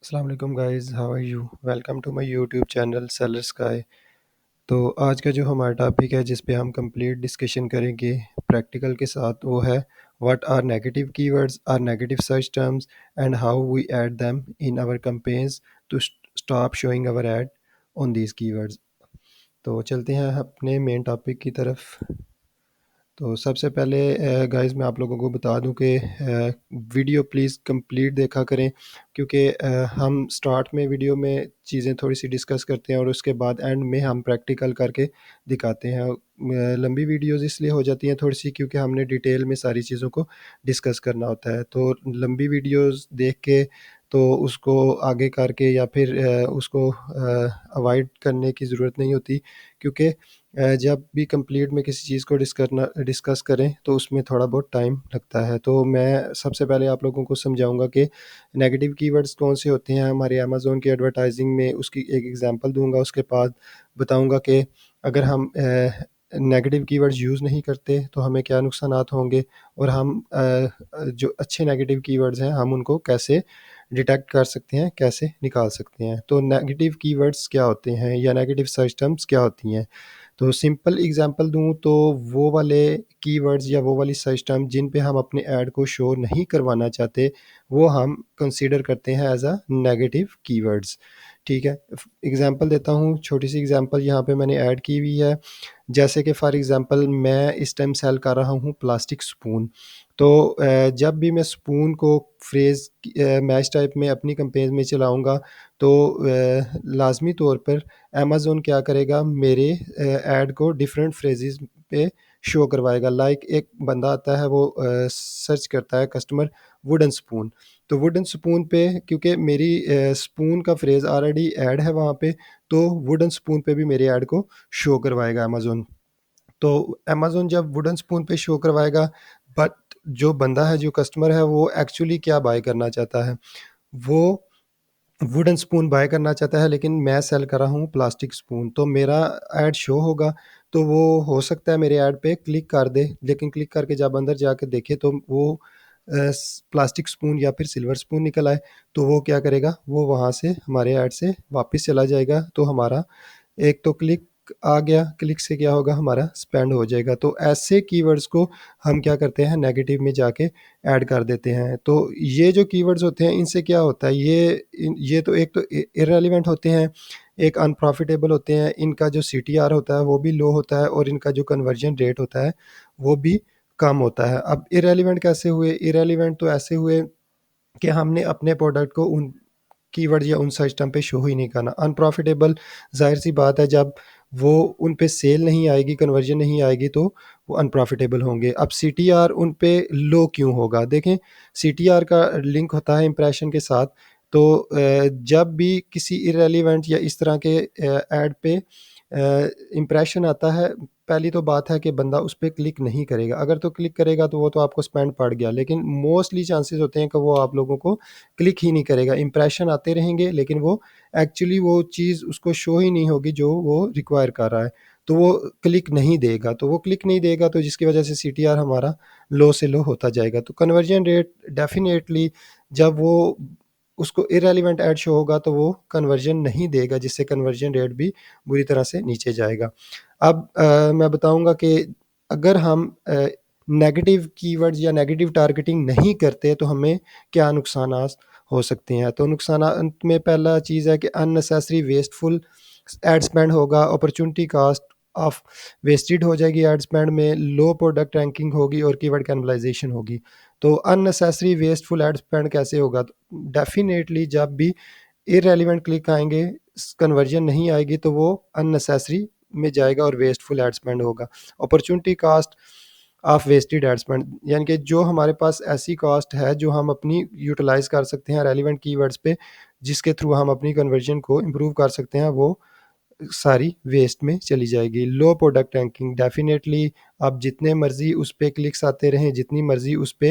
अस्सलाम वालेकुम guys, how are you? Welcome to my YouTube channel Seller Sky. तो आज का जो हमारा टॉपिक है जिस पे हम कंप्लीट डिस्कशन करेंगे प्रैक्टिकल के साथ, वो है what are negative keywords, are negative search terms and how we add them in our campaigns to stop showing our ad on these keywords. तो चलते हैं अपने मेन टॉपिक की तरफ। तो सबसे पहले गाइस मैं आप लोगों को बता दूं कि वीडियो प्लीज़ कंप्लीट देखा करें, क्योंकि हम स्टार्ट में वीडियो में चीज़ें थोड़ी सी डिस्कस करते हैं और उसके बाद एंड में हम प्रैक्टिकल करके दिखाते हैं। लंबी वीडियोस इसलिए हो जाती हैं थोड़ी सी, क्योंकि हमने डिटेल में सारी चीज़ों को डिस्कस करना होता है। तो लंबी वीडियोस देख के तो उसको आगे करके या फिर उसको अवॉइड करने की ज़रूरत नहीं होती, क्योंकि जब भी कंप्लीट में किसी चीज़ को डिस्कस करें तो उसमें थोड़ा बहुत टाइम लगता है। तो मैं सबसे पहले आप लोगों को समझाऊँगा कि नेगेटिव कीवर्ड्स कौन से होते हैं हमारे अमेज़न की एडवर्टाइजिंग में, उसकी एक एग्जांपल दूँगा। उसके बाद बताऊँगा कि अगर हम नेगेटिव कीवर्ड्स यूज़ नहीं करते तो हमें क्या नुकसानात होंगे, और हम जो अच्छे नेगेटिव कीवर्ड्स हैं हम उनको कैसे डिटेक्ट कर सकते हैं, कैसे निकाल सकते हैं। तो नेगेटिव कीवर्ड्स क्या होते हैं या नेगेटिव सर्च टर्म्स क्या होती हैं? तो सिंपल एग्जांपल दूँ तो वो वाले कीवर्ड्स या वो वाली सर्च टर्म जिन पे हम अपने ऐड को शो नहीं करवाना चाहते, वो हम कंसीडर करते हैं एज़ अ नेगेटिव कीवर्ड्स। ठीक है? एग्जांपल देता हूँ, छोटी-सी एग्जांपल यहाँ पे मैंने ऐड की हुई है। जैसे कि फॉर एग्जांपल मैं इस टाइम सेल कर रहा हूँ प्लास्टिक स्पून। तो जब भी मैं स्पून को फ्रेज़ मैच टाइप में अपनी कैंपेन में चलाऊँगा, तो लाज़मी तौर पर अमेज़न क्या करेगा, मेरे ऐड को डिफरेंट फ्रेजेस पे शो करवाएगा। लाइक एक बंदा आता है, वो सर्च करता है कस्टमर वुडन स्पून। तो वुडन स्पून पे क्योंकि मेरी स्पून का फ्रेज़ ऑलरेडी ऐड है वहाँ पे, तो वुडन स्पून पे भी मेरे ऐड को शो करवाएगा अमेज़न। तो अमेज़न जब वुडन स्पून पे शो करवाएगा, बट जो बंदा है, जो कस्टमर है, वो एक्चुअली क्या बाय करना चाहता है? वो वुडन स्पून बाय करना चाहता है, लेकिन मैं सेल कर रहा हूँ प्लास्टिक स्पून। तो मेरा ऐड शो होगा, तो वो हो सकता है मेरे ऐड पे क्लिक कर दे, लेकिन क्लिक करके जब अंदर जाके देखे तो वो प्लास्टिक स्पून या फिर सिल्वर स्पून निकल आए। तो वो क्या करेगा, वो वहाँ से हमारे ऐड से वापस चला जाएगा। तो हमारा एक तो क्लिक आ गया, क्लिक से क्या होगा, हमारा स्पेंड हो जाएगा। तो ऐसे कीवर्ड्स को हम क्या करते हैं, नेगेटिव में जाके ऐड कर देते हैं। तो ये जो कीवर्ड्स होते हैं, इनसे क्या होता है, ये तो एक तो इर्रेलेवेंट होते हैं, एक अनप्रॉफिटेबल होते हैं। इनका जो सीटीआर होता है वो भी लो होता है, और इनका जो कन्वर्जन रेट होता है वो भी कम होता है। अब इर्रेलेवेंट कैसे हुए? इर्रेलेवेंट तो ऐसे हुए कि हमने अपने प्रोडक्ट को उन कीवर्ड या उन सर्च टर्म पे शो ही नहीं करना। अनप्रॉफिटेबल, ज़ाहिर-सी बात है, जब वो उन पे सेल नहीं आएगी, कन्वर्जन नहीं आएगी, तो वो अनप्रॉफिटेबल होंगे। अब सीटीआर उन पे लो क्यों होगा? देखें, सीटीआर का लिंक होता है इंप्रेशन के साथ। तो जब भी किसी इर्रेलेवेंट या इस तरह के ऐड पे इंप्रेशन आता है, पहली तो बात है कि बंदा उस पे क्लिक नहीं करेगा। अगर तो क्लिक करेगा तो वो तो आपको स्पेंड पड़ गया, लेकिन मोस्टली चांसेस होते हैं कि वो आप लोगों को क्लिक ही नहीं करेगा। इंप्रेशन आते रहेंगे, लेकिन वो एक्चुअली वो चीज़ उसको शो ही नहीं होगी जो वो रिक्वायर कर रहा है। तो वो क्लिक नहीं देगा, तो वो क्लिक नहीं देगा, तो जिसकी वजह से सीटीआर हमारा लो से लो होता जाएगा। तो कन्वर्जन रेट डेफ़िनेटली, जब वो उसको इर्रेलेवेंट ऐड शो होगा तो वो कन्वर्जन नहीं देगा, जिससे कन्वर्जन रेट भी बुरी तरह से नीचे जाएगा। अब मैं बताऊँगा कि अगर हम नेगेटिव कीवर्ड्स या नेगेटिव टारगेटिंग नहीं करते तो हमें क्या नुकसानात हो सकते हैं। तो नुकसानात में पहला चीज़ है कि अननेसेसरी वेस्टफुल एड स्पेंड होगा, अपॉर्चुनिटी कॉस्ट ऑफ वेस्टेड हो जाएगी एड स्पेंड में, लो प्रोडक्ट रैंकिंग होगी और कीवर्ड कैनिबलाइजेशन होगी। तो अननेसेसरी वेस्टफुल एड स्पेंड कैसे होगा? तो डेफ़िनेटली जब भी इर्रेलेवेंट क्लिक आएँगे, कन्वर्जन नहीं आएगी, तो वो अननेसेसरी में जाएगा और वेस्टफुल एड स्पेंड होगा। Opportunity cost of wasted ad spend, यानी कि जो हमारे पास ऐसी कॉस्ट है जो हम अपनी यूटिलाइज़ कर सकते हैं रेलेवेंट कीवर्ड्स पे, जिसके थ्रू हम अपनी कन्वर्जन को इम्प्रूव कर सकते हैं, वो सारी वेस्ट में चली जाएगी। लो प्रोडक्ट रैंकिंग, डेफ़िनेटली आप जितने मर्ज़ी उस पे क्लिक्स आते रहें, जितनी मर्ज़ी उस पे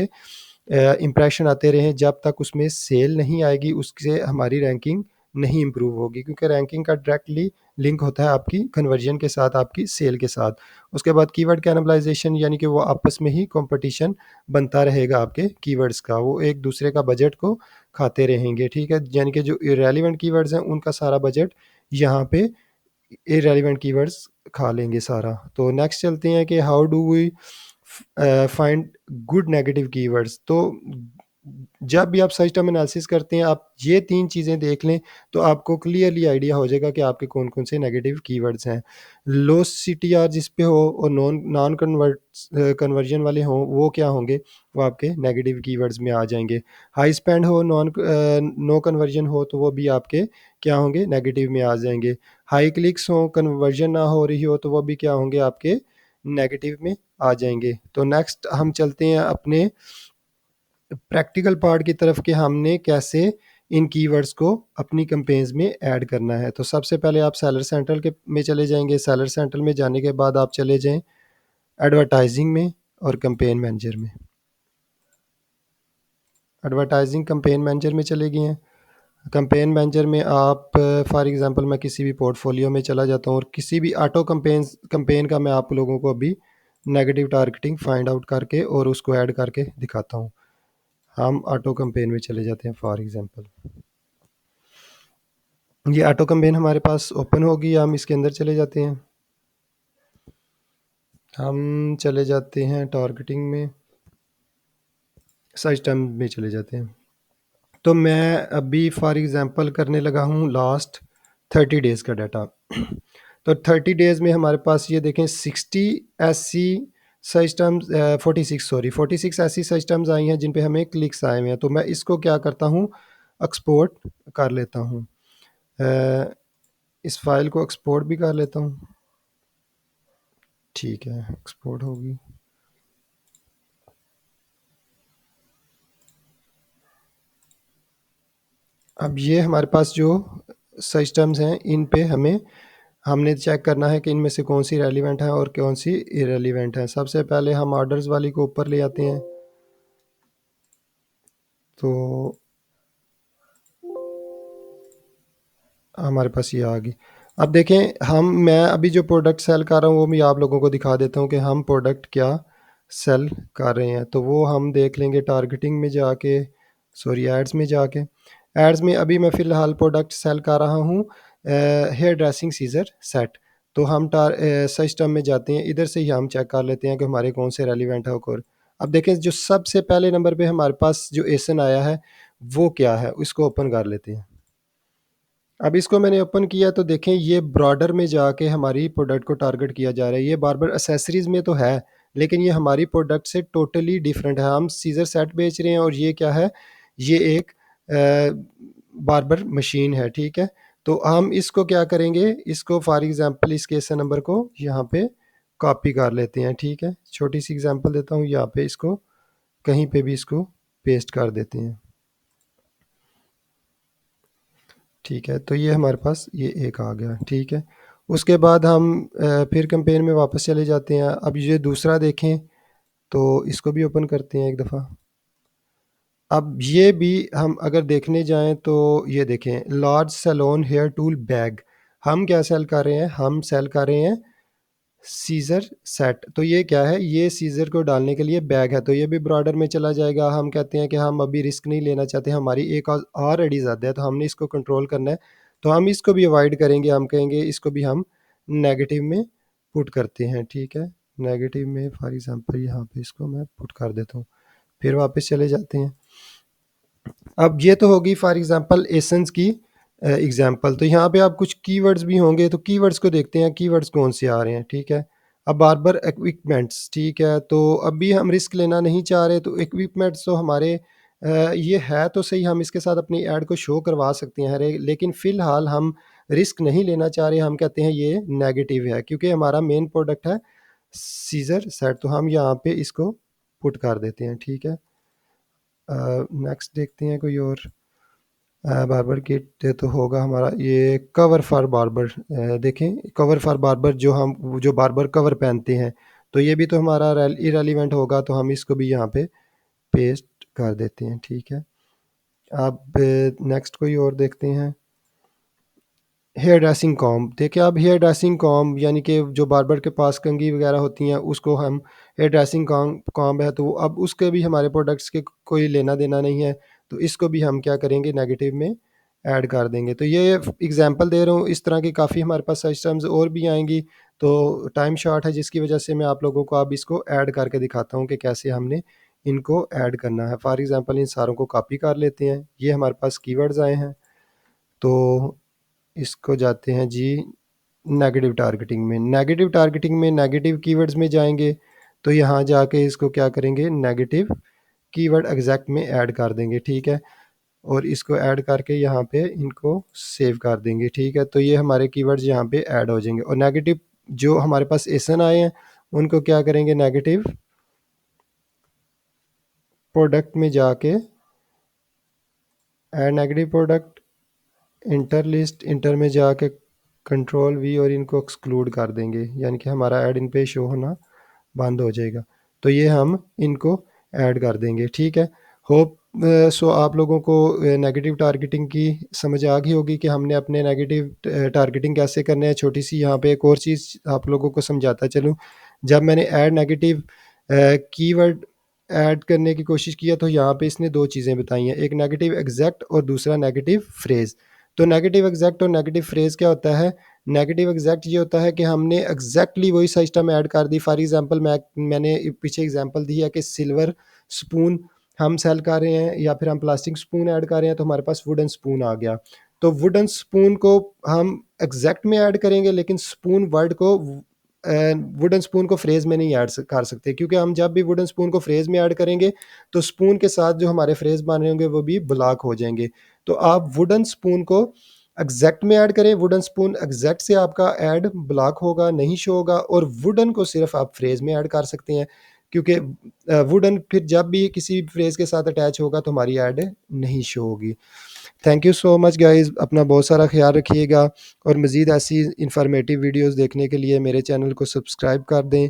इम्प्रेशन आते रहें, जब तक उसमें सेल नहीं आएगी, उससे हमारी रैंकिंग नहीं इम्प्रूव होगी, क्योंकि रैंकिंग का डायरेक्टली लिंक होता है आपकी कन्वर्जन के साथ, आपकी सेल के साथ। उसके बाद कीवर्ड कैनिबलाइजेशन, यानी कि वो आपस में ही कंपटीशन बनता रहेगा आपके कीवर्ड्स का, वो एक दूसरे का बजट को खाते रहेंगे, ठीक है। यानी कि जो इरेलीवेंट कीवर्ड्स हैं उनका सारा बजट यहाँ पे इरेलीवेंट कीवर्ड्स खा लेंगे सारा। तो नेक्स्ट चलते हैं कि how do we find good negative keywords. तो जब भी आप सर्च टर्म एनालिसिस करते हैं, आप ये 3 चीज़ें देख लें, तो आपको क्लियरली आइडिया हो जाएगा कि आपके कौन-कौन से नेगेटिव कीवर्ड्स हैं। लो सीटीआर जिस पे हो और नॉन नॉन कन्वर्जन वाले हों, वो क्या होंगे? वो आपके नेगेटिव कीवर्ड्स में आ जाएँगे। हाई स्पेंड हो, नो कन्वर्जन हो, तो वो भी आपके क्या होंगे? नेगेटिव में आ जाएँगे। हाई क्लिक्स हों, कन्वर्जन ना हो रही हो, तो वो भी क्या होंगे? आपके नेगेटिव में आ जाएँगे। तो नेक्स्ट हम चलते हैं अपने प्रैक्टिकल पार्ट की तरफ कि हमने कैसे इन कीवर्ड्स को अपनी कैंपेन्स में ऐड करना है। तो सबसे पहले आप सेलर सेंट्रल के में चले जाएँगे, सेलर सेंट्रल में जाने के बाद आप चले जाएँ एडवर्टाइज़िंग में और कैंपेन मैनेजर में। एडवर्टाइज़िंग कैंपेन मैनेजर में चले गए हैं। कैंपेन मैनेजर में आप फॉर एग्ज़ाम्पल मैं किसी भी पोर्टफोलियो में चला जाता हूँ और किसी भी ऑटो कैंपेन का मैं आप लोगों को अभी नेगेटिव टारगेटिंग फाइंड आउट करके और उसको ऐड करके दिखाता हूँ। हम ऑटो कैंपेन में चले जाते हैं फॉर एग्ज़ाम्पल। ये ऑटो कैंपेन हमारे पास ओपन होगी, हम इसके अंदर चले जाते हैं। हम चले जाते हैं टारगेटिंग में, सर्च टर्म में चले जाते हैं। तो मैं अभी फॉर एग्ज़ाम्पल करने लगा हूँ लास्ट 30 डेज़ का डाटा। तो 30 डेज़ में हमारे पास ये देखें 60 ऐसी सर्च टर्म्स 46 सॉरी 46 ऐसी सर्च टर्म्स आई हैं जिन पे हमें क्लिक्स आए हुए हैं। तो मैं इसको क्या करता हूँ, एक्सपोर्ट कर लेता हूँ। इस फाइल को एक्सपोर्ट भी कर लेता हूँ। ठीक है, एक्सपोर्ट होगी। अब ये हमारे पास जो सिस्टम्स हैं, इन पे हमने चेक करना है कि इनमें से कौन सी रेलिवेंट है और कौन सी इरेलीवेंट है। सबसे पहले हम ऑर्डर्स वाली को ऊपर ले आते हैं। तो हमारे पास ये आ गई। अब देखें, मैं अभी जो प्रोडक्ट सेल कर रहा हूँ वो मैं आप लोगों को दिखा देता हूँ कि हम प्रोडक्ट क्या सेल कर रहे हैं। तो वो हम देख लेंगे टारगेटिंग में जाके, सॉरी एड्स में जाके। एड्स में अभी मैं फ़िलहाल प्रोडक्ट सेल कर रहा हूँ हेयर ड्रेसिंग सीज़र सेट। तो हम सिस्टम में जाते हैं, इधर से ही हम चेक कर लेते हैं कि हमारे कौन से रेलिवेंट है और। अब देखें, जो सबसे पहले नंबर पे हमारे पास जो एसन आया है वो क्या है, इसको ओपन कर लेते हैं। अब इसको मैंने ओपन किया तो देखें, ये ब्रॉडर में जाके हमारी प्रोडक्ट को टारगेट किया जा रहा है। ये बार्बर एक्सेसरीज़ में तो है, लेकिन ये हमारी प्रोडक्ट से टोटली डिफरेंट है। हम सीज़र सेट बेच रहे हैं और ये क्या है, ये एक बार्बर मशीन है, ठीक है। तो हम इसको क्या करेंगे, इसको फॉर एग्ज़ाम्पल इस केस नंबर को यहाँ पे कॉपी कर लेते हैं, ठीक है। छोटी सी एग्ज़ाम्पल देता हूँ, यहाँ पे इसको कहीं पे भी इसको पेस्ट कर देते हैं, ठीक है। तो ये हमारे पास ये एक आ गया, ठीक है। उसके बाद हम फिर कैंपेन में वापस चले जाते हैं। अब ये दूसरा देखें, तो इसको भी ओपन करते हैं एक दफ़ा। अब ये भी हम अगर देखने जाएँ तो ये देखें, large salon hair tool bag. हम क्या सेल कर रहे हैं? हम सेल कर रहे हैं सीज़र सेट। तो ये क्या है? ये सीज़र को डालने के लिए बैग है, तो ये भी ब्रॉडर में चला जाएगा। हम कहते हैं कि हम अभी रिस्क नहीं लेना चाहते, हमारी एक ऑलरेडी ज़्यादा है, तो हमने इसको कंट्रोल करना है। तो हम इसको भी अवॉइड करेंगे, हम कहेंगे इसको भी हम नेगेटिव में पुट करते हैं, ठीक है। नेगेटिव में फॉर एग्ज़ाम्पल यहाँ पे इसको मैं पुट कर देता हूँ। फिर वापस चले जाते हैं। अब ये तो होगी फॉर एग्ज़ाम्पल एसेंस की एग्ज़ाम्पल। तो यहाँ पे आप कुछ कीवर्ड्स भी होंगे, तो कीवर्ड्स को देखते हैं, कीवर्ड्स कौन से आ रहे हैं, ठीक है। अब बार्बर इक्विपमेंट्स, ठीक है, तो अभी हम रिस्क लेना नहीं चाह रहे, तो इक्विपमेंट्स तो हमारे ये है तो सही, हम इसके साथ अपनी ऐड को शो करवा सकते हैं लेकिन फ़िलहाल हम रिस्क नहीं लेना चाह रहे। हम कहते हैं ये नेगेटिव है, क्योंकि हमारा मेन प्रोडक्ट है सीज़र सेट, तो हम यहाँ पे इसको पुट कर देते हैं, ठीक है। नेक्स्ट देखते हैं कोई और। बार्बर किट तो होगा हमारा ये कवर फॉर बार्बर। देखें, कवर फॉर बार्बर, जो बार्बर कवर पहनते हैं, तो ये भी तो हमारा इरेलीवेंट होगा, तो हम इसको भी यहाँ पे पेस्ट कर देते हैं, ठीक है। अब नेक्स्ट कोई और देखते हैं। हेयर ड्रेसिंग कॉम्ब, देखिए अब हेयर ड्रेसिंग कॉम्ब यानी कि जो बार्बर के पास कंघी वगैरह होती हैं उसको हम हेयर ड्रेसिंग कॉम्ब कॉम्ब है, तो अब उसके भी हमारे प्रोडक्ट्स के कोई लेना देना नहीं है, तो इसको भी हम क्या करेंगे, नेगेटिव में ऐड कर देंगे। तो ये एग्जांपल दे रहा हूँ, इस तरह की काफ़ी हमारे पास सिस्टम्स और भी आएंगी। तो टाइम शॉर्ट है जिसकी वजह से मैं आप लोगों को अब इसको ऐड करके दिखाता हूँ कि कैसे हमने इनको ऐड करना है। फॉर एग्जांपल इन सारों को कॉपी कर लेते हैं, ये हमारे पास कीवर्ड्स आए हैं, तो इसको जाते हैं जी नेगेटिव टारगेटिंग में। नेगेटिव टारगेटिंग में नेगेटिव कीवर्ड्स में जाएंगे, तो यहाँ जाके इसको क्या करेंगे, नेगेटिव कीवर्ड एग्जैक्ट में ऐड कर देंगे, ठीक है। और इसको ऐड करके यहाँ पे इनको सेव कर देंगे, ठीक है। तो ये हमारे कीवर्ड्स यहाँ पे ऐड हो जाएंगे। और नेगेटिव जो हमारे पास एसन आए हैं उनको क्या करेंगे, नेगेटिव प्रोडक्ट में जाके add negative product, inter list, inter में जाके कंट्रोल वी और इनको एक्सक्लूड कर देंगे, यानी कि हमारा ऐड इन पे शो होना बंद हो जाएगा। तो ये हम इनको ऐड कर देंगे, ठीक है। होप सो आप लोगों को नेगेटिव टारगेटिंग की समझ आ गई होगी कि हमने अपने नेगेटिव टारगेटिंग कैसे करने हैं। छोटी सी यहाँ पे एक और चीज़ आप लोगों को समझाता चलूँ। जब मैंने ऐड नेगेटिव कीवर्ड ऐड करने की कोशिश किया, तो यहाँ पे इसने दो चीज़ें बताई हैं, एक नेगेटिव एग्जैक्ट और दूसरा नेगेटिव फ्रेज़। तो नेगेटिव एग्जैक्ट और नेगेटिव फ्रेज़ क्या होता है? नेगेटिव एग्जैक्ट ये होता है कि हमने एग्जैक्टली वही सिस्टम ऐड कर दी। फॉर एग्जांपल मैंने पीछे एग्जांपल दी है कि सिल्वर स्पून हम सेल कर रहे हैं या फिर हम प्लास्टिक स्पून ऐड कर रहे हैं, तो हमारे पास वुडन स्पून आ गया। तो वुडन स्पून को हम एग्जैक्ट में ऐड करेंगे, लेकिन स्पून वर्ड को वुडन स्पून को फ्रेज में नहीं ऐड कर सकते, क्योंकि हम जब भी वुडन स्पून को फ्रेज में ऐड करेंगे तो स्पून के साथ जो हमारे फ्रेज बन रहे होंगे वो भी ब्लॉक हो जाएंगे। तो आप वुडन स्पून को एग्जैक्ट में ऐड करें, वुडन स्पून एग्जैक्ट से आपका ऐड ब्लॉक होगा, नहीं शो होगा। और वुडन को सिर्फ आप फ्रेज में ऐड कर सकते हैं, क्योंकि वुडन फिर जब भी किसी फ्रेज के साथ अटैच होगा तो हमारी ऐड नहीं शो होगी। Thank you so much guys, अपना बहुत सारा ख्याल रखिएगा। और मज़ीद ऐसी इन्फॉर्मेटिव वीडियोस देखने के लिए मेरे चैनल को सब्सक्राइब कर दें।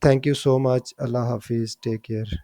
Thank you so much. अल्लाह हाफिज़, टेक केयर।